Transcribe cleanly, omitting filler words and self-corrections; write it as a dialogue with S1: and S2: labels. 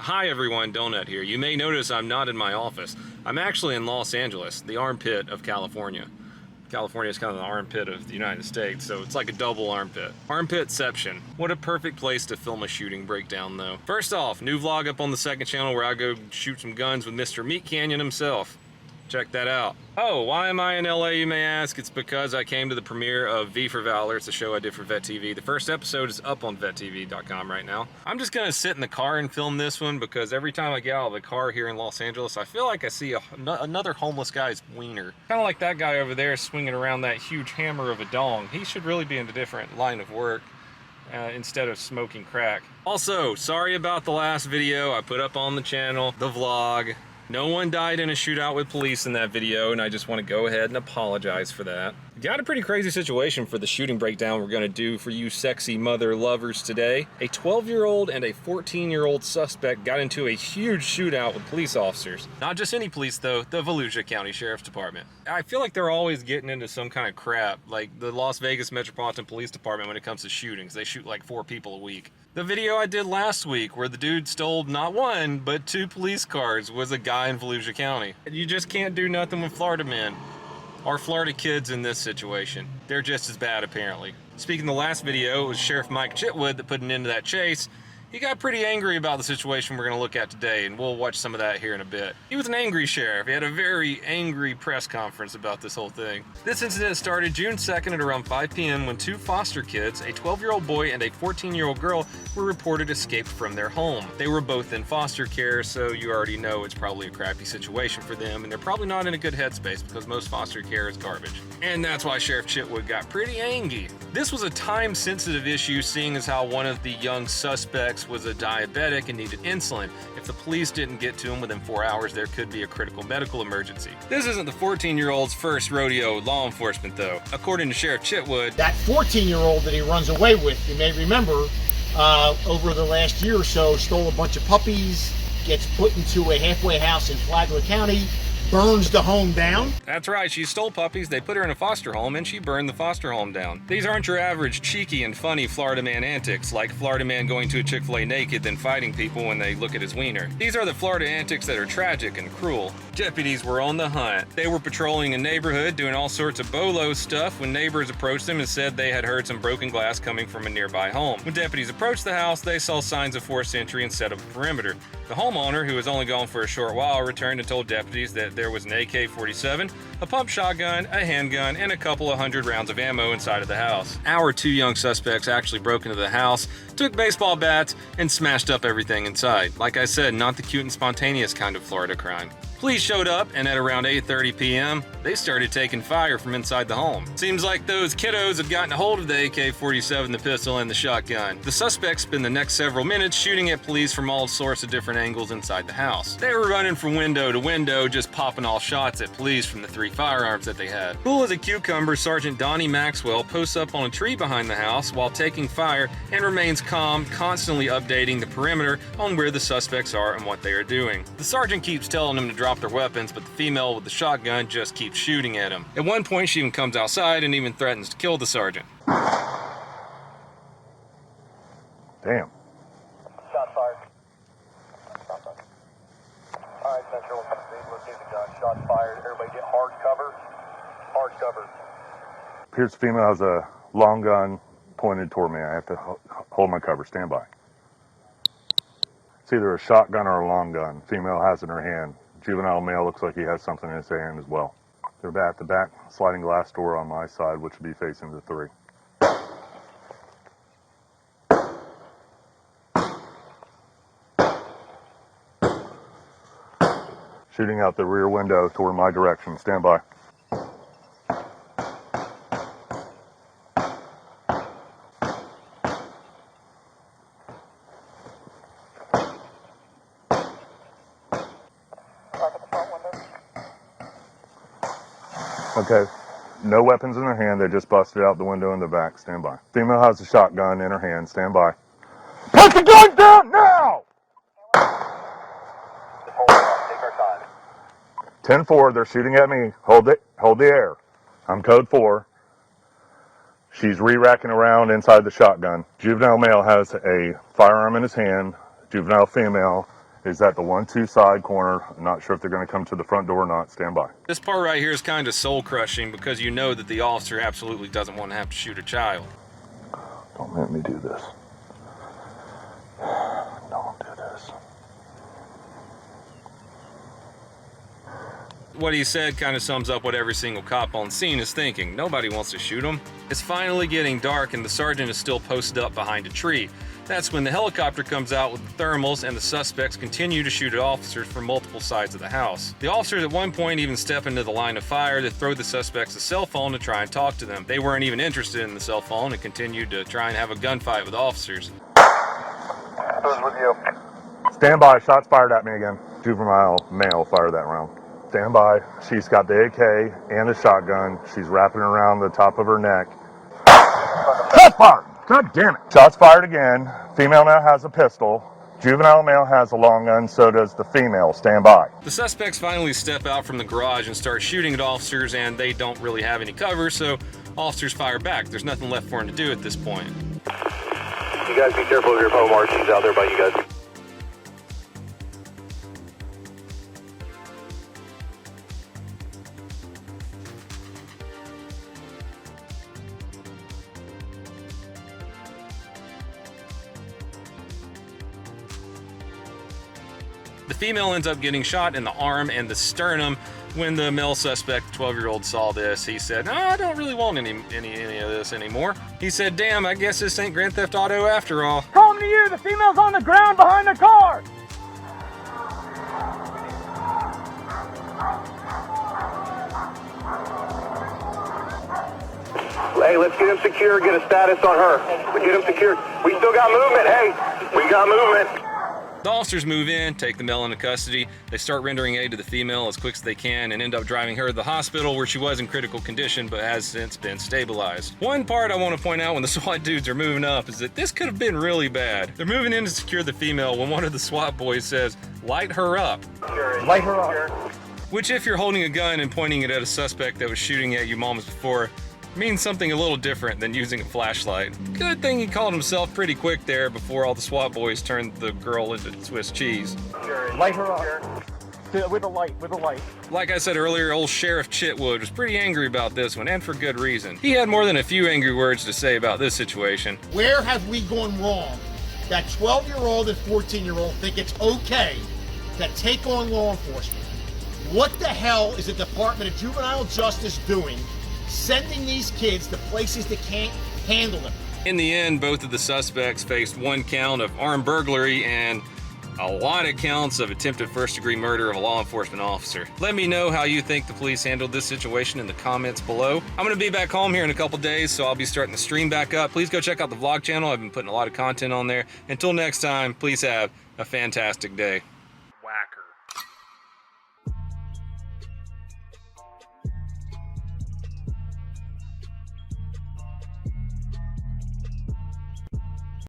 S1: Hi everyone, Donut here. You may notice I'm not in my office. I'm actually in Los Angeles, the armpit of California. California is kind of the armpit of the United States, so it's like a double armpit. Armpitception. What a perfect place to film a shooting breakdown though. First off, new vlog up on the second channel where I go shoot some guns with Mr. Meat Canyon himself. Check that out. Oh, why am I in LA, you may ask? It's because I came to the premiere of V for Valor. It's a show I did for Vet TV. The first episode is up on VetTV.com right now. I'm just gonna sit in the car and film this one because every time I get out of the car here in Los Angeles, I feel like I see another homeless guy's wiener. Kind of like that guy over there swinging around that huge hammer of a dong. He should really be in a different line of work. Instead of smoking crack. Also, sorry about the last video I put up on the channel, the vlog. No one died in a shootout with police in that video, and I just want to go ahead and apologize for that. Got a pretty crazy situation for the shooting breakdown we're going to do for you sexy mother lovers today. A 12-year-old and a 14-year-old suspect got into a huge shootout with police officers. Not just any police though, the Volusia County Sheriff's Department. I feel like they're always getting into some kind of crap, like the Las Vegas Metropolitan Police Department when it comes to shootings. They shoot like 4 people a week. The video I did last week where the dude stole not 1, but 2 police cars was a guy in Volusia County. You just can't do nothing with Florida men. Or Florida kids in this situation. They're just as bad apparently. Speaking of the last video, it was Sheriff Mike Chitwood that put an end to that chase. He got pretty angry about the situation we're going to look at today, and we'll watch some of that here in a bit. He was an angry sheriff. He had a very angry press conference about this whole thing. This incident started June 2nd at around 5 p.m. when 2 foster kids, a 12-year-old boy and a 14-year-old girl, were reported escaped from their home. They were both in foster care, so you already know it's probably a crappy situation for them, and they're probably not in a good headspace because most foster care is garbage. And that's why Sheriff Chitwood got pretty angry. This was a time-sensitive issue, seeing as how one of the young suspects was a diabetic and needed insulin. If the police didn't get to him within 4 hours, there could be a critical medical emergency. This isn't the 14-year-old's first rodeo with law enforcement though. According to Sheriff Chitwood,
S2: that 14-year-old that he runs away with, you may remember, over the last year or so, stole a bunch of puppies, gets put into a halfway house in Flagler County, burns the home down.
S1: That's right, she stole puppies, they put her in a foster home, and she burned the foster home down. These aren't your average cheeky and funny Florida man antics, like Florida man going to a Chick-fil-A naked then fighting people when they look at his wiener. These are the Florida antics that are tragic and cruel. Deputies were on the hunt. They were patrolling a neighborhood, doing all sorts of bolo stuff when neighbors approached them and said they had heard some broken glass coming from a nearby home. When deputies approached the house, they saw signs of forced entry and set up a perimeter. The homeowner, who was only gone for a short while, returned and told deputies that there was an AK-47, a pump shotgun, a handgun, and a couple of 100 rounds of ammo inside of the house. Our 2 young suspects actually broke into the house, took baseball bats, and smashed up everything inside. Like I said, not the cute and spontaneous kind of Florida crime. Police showed up, and at around 8:30 p.m., they started taking fire from inside the home. Seems like those kiddos had gotten a hold of the AK-47, the pistol, and the shotgun. The suspects spent the next several minutes shooting at police from all sorts of different angles inside the house. They were running from window to window, just popping all shots at police from the 3 firearms that they had. Cool as a cucumber, Sergeant Donnie Maxwell posts up on a tree behind the house while taking fire and remains calm, constantly updating the perimeter on where the suspects are and what they are doing. The sergeant keeps telling them to drop their weapons, but the female with the shotgun just keeps shooting at him. At one point, she even comes outside and even threatens to kill the sergeant.
S3: Damn.
S4: Shot fired. Alright, Central, let's get the gun. Shot fired. Everybody get hard cover. Hard cover.
S3: Appears the female has a long gun pointed toward me. I have to hold my cover. Stand by. It's either a shotgun or a long gun. Female has it in her hand. Juvenile male looks like he has something in his hand as well. They're at the back sliding glass door on my side, which would be facing the 3. Shooting out the rear window toward my direction. Stand by. Okay, no weapons in their hand. They just busted out the window in the back. Stand by. Female has a shotgun in her hand. Stand by. Put the gun down now!
S4: Just hold on. Take our time.
S3: 10-4, they're shooting at me. Hold the air. I'm code 4. She's re-racking around inside the shotgun. Juvenile male has a firearm in his hand. Juvenile female is at the 1-2 side corner. I'm not sure if they're going to come to the front door or not. Stand by.
S1: This part right here is kind of soul crushing because you know that the officer absolutely doesn't want to have to shoot a child.
S3: Don't make me do this. Don't do this.
S1: What he said kind of sums up what every single cop on scene is thinking. Nobody wants to shoot him. It's finally getting dark and the sergeant is still posted up behind a tree. That's when the helicopter comes out with the thermals and the suspects continue to shoot at officers from multiple sides of the house. The officers at one point even step into the line of fire to throw the suspects a cell phone to try and talk to them. They weren't even interested in the cell phone and continued to try and have a gunfight with officers.
S4: Who's with you?
S3: Stand by. Shots fired at me again. Juvenile male fired that round. Stand by. She's got the AK and the shotgun. She's wrapping it around the top of her neck. Shots fired! God damn it. Shots fired again. Female now has a pistol. Juvenile male has a long gun, so does the female. Stand by.
S1: The suspects finally step out from the garage and start shooting at officers, and they don't really have any cover, so officers fire back. There's nothing left for them to do at this point.
S4: You guys be careful of your phone markings out there by you guys.
S1: The female ends up getting shot in the arm and the sternum. When the male suspect, 12-year-old, saw this, he said, "No, I don't really want any of this anymore." He said, "Damn, I guess this ain't Grand Theft Auto after all."
S5: Calling to you, the female's on the ground behind the car.
S4: Hey, let's get him secure, get a status on her. We get him secure. We still got movement, hey. We got movement.
S1: The officers move in, take the male into custody. They start rendering aid to the female as quick as they can and end up driving her to the hospital where she was in critical condition but has since been stabilized. One part I want to point out when the SWAT dudes are moving up is that this could have been really bad. They're moving in to secure the female when one of the SWAT boys says, "Light her up."
S5: Light her up.
S1: Which, if you're holding a gun and pointing it at a suspect that was shooting at you moments before, means something a little different than using a flashlight. Good thing he called himself pretty quick there before all the SWAT boys turned the girl into Swiss cheese.
S5: Light her up. With a light.
S1: Like I said earlier, old Sheriff Chitwood was pretty angry about this one, and for good reason. He had more than a few angry words to say about this situation.
S2: Where have we gone wrong that 12-year-old and 14-year-old think it's okay to take on law enforcement? What the hell is the Department of Juvenile Justice doing sending these kids to places that can't handle them?
S1: In the end, both of the suspects faced one count of armed burglary and a lot of counts of attempted first-degree murder of a law enforcement officer. Let me know how you think the police handled this situation in the comments below. I'm going to be back home here in a couple days, so I'll be starting the stream back up. Please go check out the vlog channel. I've been putting a lot of content on there. Until next time, please have a fantastic day.